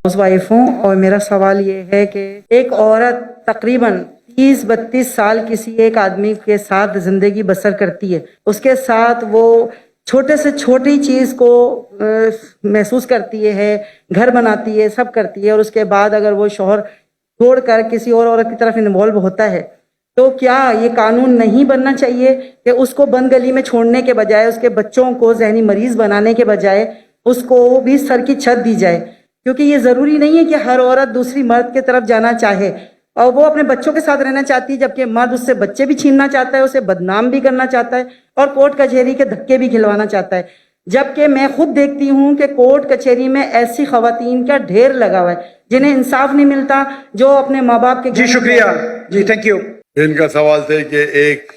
House wife हूँ और मेरा सवाल ये है कि एक औरत तकरीबन 30-32 साल किसी एक आदमी के साथ जिंदगी बसर करती है, उसके साथ वो छोटे से छोटी चीज को महसूस करती है, घर बनाती है, सब करती है, और उसके बाद अगर वो शौहर छोड़कर किसी और औरत की तरफ इन्वॉल्व होता है तो क्या ये कानून नहीं बनना चाहिए कि उसको बंद गली में छोड़ने के बजाय, उसके बच्चों को जहनी मरीज बनाने के बजाय उसको भी सर की छत दी जाए? क्योंकि ये ज़रूरी नहीं है कि हर औरत दूसरी मर्द की तरफ जाना चाहे, और वो अपने बच्चों के साथ रहना चाहती है, जबकि मर्द उससे बच्चे भी छीनना चाहता है, उसे बदनाम भी करना चाहता है और कोर्ट कचहरी के धक्के भी खिलवाना चाहता है। जबकि मैं खुद देखती हूँ कि कोर्ट कचहरी में ऐसी खवातीन का ढेर लगा हुआ है जिन्हें इंसाफ नहीं मिलता, जो अपने माँ बाप के जी शुक्रिया जी, थैंक यू। इनका सवाल था कि एक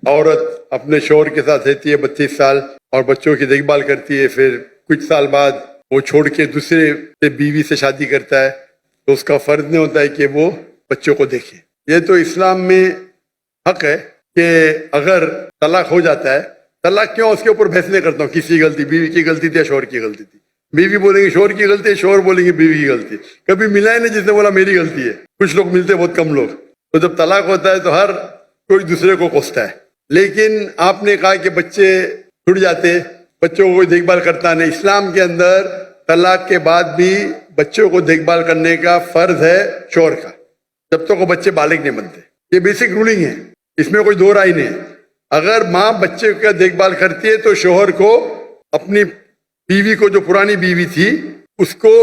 औरत अपने शौहर के साथ रहती है 32 साल और बच्चों की देखभाल करती है, फिर कुछ साल बाद वो छोड़ के दूसरे से बीवी से शादी करता है, तो उसका फर्ज नहीं होता है कि वो बच्चों को देखे। ये तो इस्लाम में हक है कि अगर तलाक हो जाता है, तलाक क्यों, उसके ऊपर बहस नहीं करता हूँ, किसी गलती, बीवी की गलती थी या शौहर की गलती थी। बीवी बोलेंगे शौहर की गलती है, शौहर बोलेंगे बीवी की गलती है। कभी मिला ही नहीं जिसने बोला मेरी गलती है। कुछ लोग मिलते, बहुत कम लोग। तो जब तलाक होता है तो हर कोई दूसरे को कोसता है। लेकिन आपने कहा कि बच्चे छूट जाते, बच्चों को कोई देखभाल करता नहीं। इस्लाम के अंदर तलाक के बाद भी बच्चों को देखभाल करने का फर्ज है शौहर का, जब तक वो बच्चे बालिग नहीं बनते। ये बेसिक रूलिंग है, इसमें कोई दो राय नहीं है। अगर माँ बच्चे का देखभाल करती है तो शौहर को अपनी बीवी को, जो पुरानी बीवी थी, उसको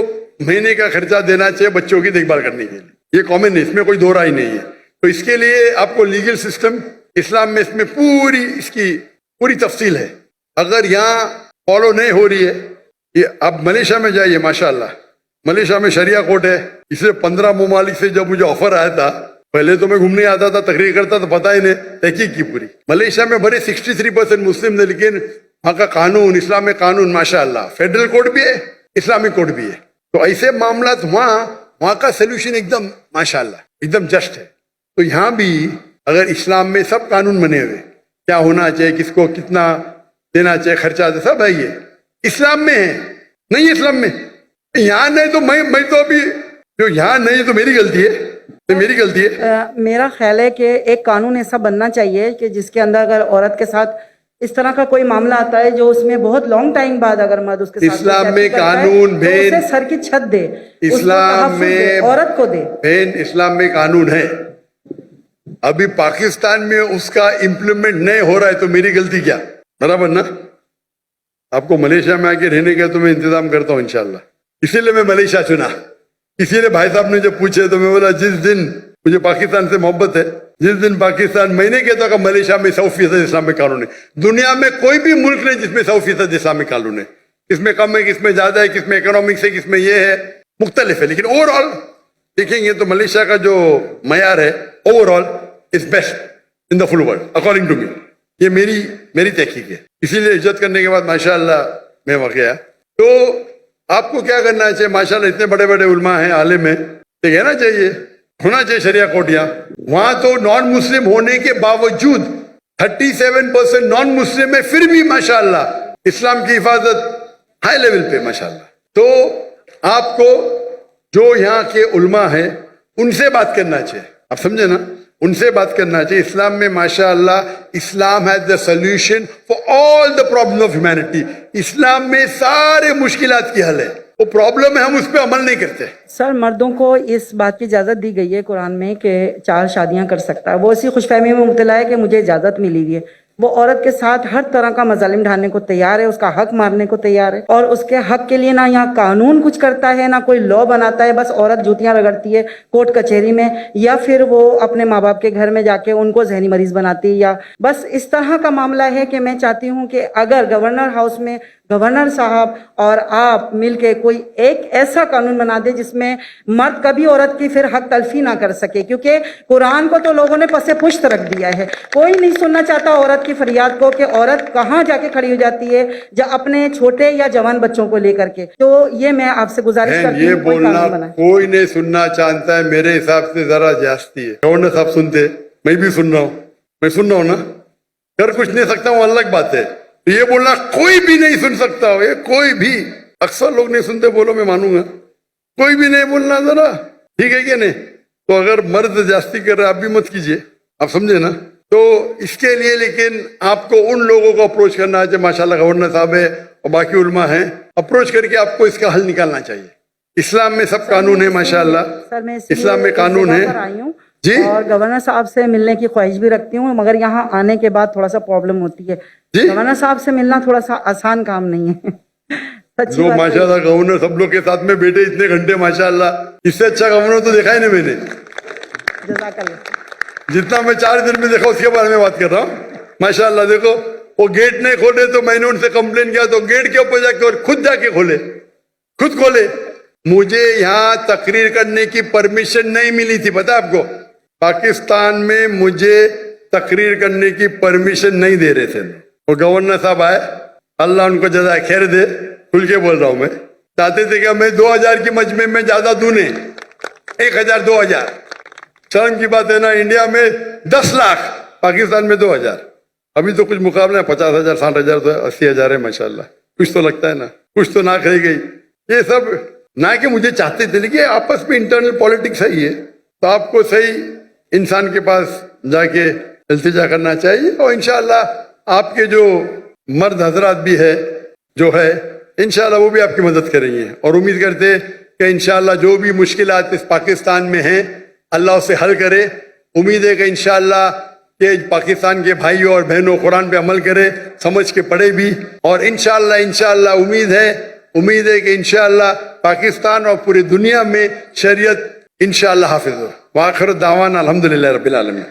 महीने का खर्चा देना चाहिए बच्चों की देखभाल करने के लिए। ये कॉमन है, इसमें कोई दो राय नहीं है। तो इसके लिए आपको लीगल सिस्टम इस्लाम में, इसमें पूरी इसकी पूरी तफसील है। अगर यहाँ फॉलो नहीं हो रही है, ये आप मलेशिया में जाइए, माशाअल्लाह मलेशिया में शरिया कोर्ट है। इसलिए 15 ममालिक से जब मुझे ऑफर आया था, पहले तो मैं घूमने आता था, तकरीर करता था, पता ही नहीं, तहकीक की पूरी। मलेशिया में बड़े 63% मुस्लिम थे, लेकिन वहाँ का कानून, इस्लामिक कानून माशाअल्लाह, फेडरल कोर्ट भी है, इस्लामिक कोर्ट भी है। तो ऐसे मामला वहाँ का सोल्यूशन एकदम माशाअल्लाह एकदम जस्ट है। तो यहाँ भी अगर इस्लाम में सब कानून बने हुए, क्या होना चाहिए, किसको कितना देना चाहिए, खर्चा सब है, ये इस्लाम में है। नहीं इस्लाम में, यहाँ नहीं तो मैं तो अभी जो यहाँ नहीं तो मेरी गलती है, तो मेरी गलती है। मेरा ख्याल है कि एक कानून ऐसा बनना चाहिए कि जिसके अंदर अगर औरत के साथ इस तरह का कोई मामला आता है जो उसमें बहुत लॉन्ग टाइम बाद अगर मर्द उसके साथ इस्लाम में कानून तो उसे सर की छत दे, इस्लाम में औरत को दे। बहन, इस्लाम में कानून है। अभी पाकिस्तान में उसका इम्प्लीमेंट नहीं हो रहा है, तो मेरी गलती क्या? बराबर ना? आपको मलेशिया में आके रहने का तो मैं इंतजाम करता हूँ इंशाल्लाह। इसीलिए मैं मलेशिया चुना। इसीलिए भाई साहब ने जब पूछे तो मैं बोला जिस दिन मुझे पाकिस्तान से मोहब्बत है, जिस दिन पाकिस्तान, मैं नहीं कहता कि मलेशिया में 100% इस्लामिक कानून है। दुनिया में कोई भी मुल्क नहीं जिसमें 100% इस्लामिक कानून है। किसमें कम है, किसमें ज्यादा है, किसमें इकोनॉमिक्स है, किसमें ये है, मुख्तलिफ है। लेकिन ओवरऑल देखेंगे तो मलेशिया का जो मयार है overall is best in the full world according to me. ये मेरी तहकीक है। इसीलिए इज्जत करने के बाद माशाअल्लाह मैं वहाँ गया। तो आपको क्या करना चाहिए? माशाअल्लाह इतने बड़े बड़े उलमा हैं, आलिम हैं, तो कहना चाहिए, होना चाहिए शरिया कोर्ट। वहां तो नॉन मुस्लिम होने के बावजूद 37% नॉन मुस्लिम है, फिर भी माशाअल्लाह इस्लाम की हिफाजत हाई लेवल पे माशाअल्लाह। तो आपको जो यहाँ के उलमा हैं उनसे बात करना चाहिए, आप समझे ना, उनसे बात करना चाहिए। इस्लाम में माशाअल्लाह Islam has the solution for all the problem of humanity. इस्लाम में सारे मुश्किलात की हल है। वो प्रॉब्लम है, हम उस पर अमल नहीं करते। सर, मर्दों को इस बात की इजाज़त दी गई है कुरान में कि 4 शादियां कर सकता है। वो इसी खुशफहमी में मुब्तला है कि मुझे इजाज़त मिली हुई है। वो औरत के साथ हर तरह का मजालिम ढालने को तैयार है, उसका हक मारने को तैयार है, और उसके हक के लिए ना यहाँ कानून कुछ करता है, ना कोई लॉ बनाता है। बस औरत जूतियां रगड़ती है कोर्ट कचहरी में, या फिर वो अपने माँ बाप के घर में जाके उनको जहनी मरीज बनाती है, या बस इस तरह का मामला है कि मैं चाहती हूँ कि अगर गवर्नर हाउस में गवर्नर साहब और आप मिलके कोई एक ऐसा कानून बना दे जिसमें मर्द कभी औरत की फिर हक तलफी ना कर सके, क्योंकि कुरान को तो लोगों ने पसे पुश्त रख दिया है। कोई नहीं सुनना चाहता औरत की फरियाद को कि औरत कहाँ जाके खड़ी हो जाती है जब अपने छोटे या जवान बच्चों को लेकर के। तो ये मैं आपसे गुजारिश करती हूँ, ये बोलना कोई नहीं सुनना चाहता है, मेरे हिसाब से जरा जास्ती है। गवर्नर साहब सुनते, मैं भी सुन रहा हूँ, मैं सुन रहा हूँ ना, कर कुछ नहीं सकता हूँ, अलग बात है। ये बोलना कोई भी नहीं सुन सकता हो, ये कोई भी, अक्सर लोग नहीं सुनते, बोलो मैं मानूंगा, کوئی بھی نہیں بولنا ذرا, ٹھیک ہے کہ نہیں؟ تو اگر مرد جاستی کر رہے آپ بھی مت کیجیے, آپ سمجھے نا. تو اس کے لیے لیکن آپ کو ان لوگوں کو اپروچ کرنا چاہیے, ماشاء اللہ گورنر صاحب ہے اور باقی علماء ہیں, اپروچ کر کے آپ کو اس کا حل نکالنا چاہیے. اسلام میں سب قانون ہے ماشاء اللہ, سر میں اسلام میں قانون ہے. آئی ہوں جی اور گورنر صاحب سے ملنے کی خواہش بھی رکھتی ہوں, مگر یہاں آنے کے بعد تھوڑا سا پرابلم ہوتی ہے. جی گورنر صاحب سے ملنا تھوڑا سا آسان کام نہیں ہے. سچی جو بات ماشاء اللہ گورنر سب لوگ کے ساتھ میں بیٹھے اتنے گھنٹے, ماشاء اللہ اس سے اچھا گورنر تو دیکھا ہی نہیں میں نے. جزاک اللہ. جتنا میں 4 دن میں دیکھا اس کے بارے میں بات کر رہا ہوں. ماشاء اللہ دیکھو وہ گیٹ نہیں کھولے تو میں نے ان سے کمپلین کیا تو گیٹ کے اوپر جا کے اور خود جا کے کھولے, خود کھولے. مجھے یہاں تقریر کرنے کی پرمیشن نہیں ملی تھی, پتہ آپ کو پاکستان میں مجھے تقریر کرنے کی پرمیشن نہیں دے رہے تھے. وہ گورنر صاحب آئے, اللہ ان کو جزائے خیر دے, کھل کے بول رہا ہوں میں, چاہتے تھے کہ میں 2000 کی مجمع میں زیادہ دوں نہیں, 1000 2000. شرم کی بات ہے نا, انڈیا میں 10 لاکھ, پاکستان میں 2000. ابھی تو کچھ مقابلہ ہے, 50,000 60,000 تو 80,000 ہے ماشاء اللہ. کچھ تو لگتا ہے نا, کچھ تو ناک رہ گئی. یہ سب نہ کہ مجھے چاہتے تھے, لیکن آپس میں انٹرنل پالیٹکس ہے یہ. تو آپ کو صحیح انسان کے پاس جا کے التجا کرنا چاہیے, اور انشاءاللہ آپ کے جو مرد حضرات بھی ہے جو ہے انشاءاللہ وہ بھی آپ کی مدد کریں گے. اور امید کرتے کہ انشاءاللہ جو بھی مشکلات اس پاکستان میں ہیں اللہ اسے حل کرے. امید ہے کہ انشاءاللہ کہ پاکستان کے بھائیوں اور بہنوں قرآن پہ عمل کرے, سمجھ کے پڑھے بھی, اور انشاءاللہ امید ہے کہ انشاءاللہ پاکستان اور پوری دنیا میں شریعت انشاءاللہ حافظ ہو. وآخر دعوانا الحمدللہ رب العالمین.